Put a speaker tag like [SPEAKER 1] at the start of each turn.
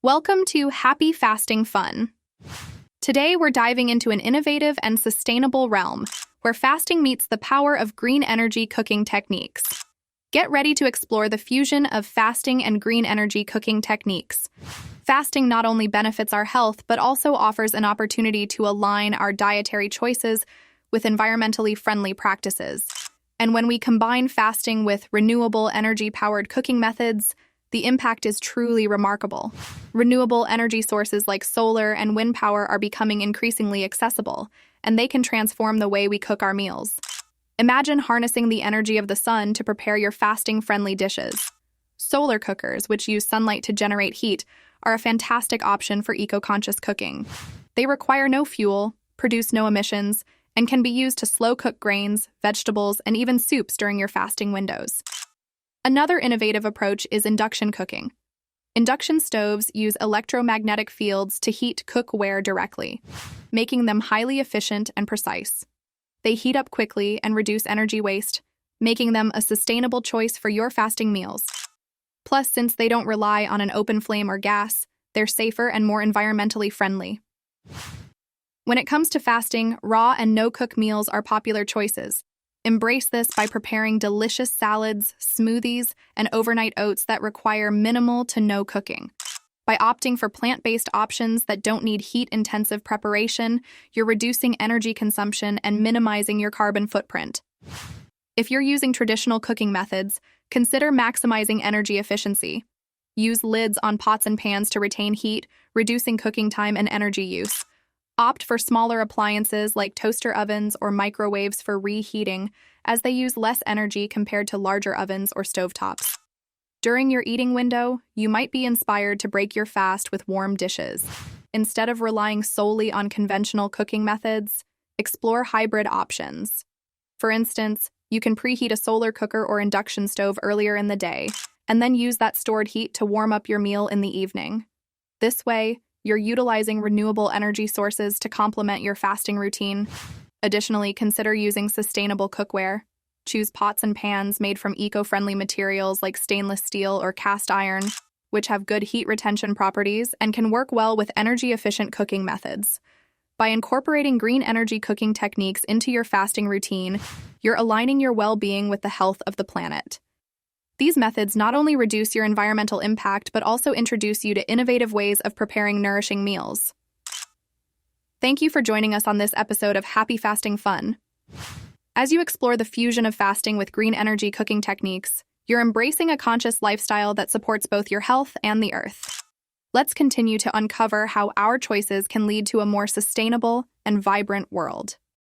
[SPEAKER 1] Welcome to Happy Fasting Fun. Today we're diving into an innovative and sustainable realm where fasting meets the power of green energy cooking techniques. Get ready to explore the fusion of fasting and green energy cooking techniques. Fasting not only benefits our health, but also offers an opportunity to align our dietary choices with environmentally friendly practices. And when we combine fasting with renewable energy-powered cooking methods, the impact is truly remarkable. Renewable energy sources like solar and wind power are becoming increasingly accessible, and they can transform the way we cook our meals. Imagine harnessing the energy of the sun to prepare your fasting-friendly dishes. Solar cookers, which use sunlight to generate heat, are a fantastic option for eco-conscious cooking. They require no fuel, produce no emissions, and can be used to slow-cook grains, vegetables, and even soups during your fasting windows. Another innovative approach is induction cooking. Induction stoves use electromagnetic fields to heat cookware directly, making them highly efficient and precise. They heat up quickly and reduce energy waste, making them a sustainable choice for your fasting meals. Plus, since they don't rely on an open flame or gas, they're safer and more environmentally friendly. When it comes to fasting, raw and no-cook meals are popular choices. Embrace this by preparing delicious salads, smoothies, and overnight oats that require minimal to no cooking. By opting for plant-based options that don't need heat-intensive preparation, you're reducing energy consumption and minimizing your carbon footprint. If you're using traditional cooking methods, consider maximizing energy efficiency. Use lids on pots and pans to retain heat, reducing cooking time and energy use. Opt for smaller appliances like toaster ovens or microwaves for reheating, as they use less energy compared to larger ovens or stovetops. During your eating window, you might be inspired to break your fast with warm dishes. Instead of relying solely on conventional cooking methods, explore hybrid options. For instance, you can preheat a solar cooker or induction stove earlier in the day, and then use that stored heat to warm up your meal in the evening. This way, you're utilizing renewable energy sources to complement your fasting routine. Additionally, consider using sustainable cookware. Choose pots and pans made from eco-friendly materials like stainless steel or cast iron, which have good heat retention properties and can work well with energy-efficient cooking methods. By incorporating green energy cooking techniques into your fasting routine, you're aligning your well-being with the health of the planet. These methods not only reduce your environmental impact, but also introduce you to innovative ways of preparing nourishing meals. Thank you for joining us on this episode of Happy Fasting Fun. As you explore the fusion of fasting with green energy cooking techniques, you're embracing a conscious lifestyle that supports both your health and the earth. Let's continue to uncover how our choices can lead to a more sustainable and vibrant world.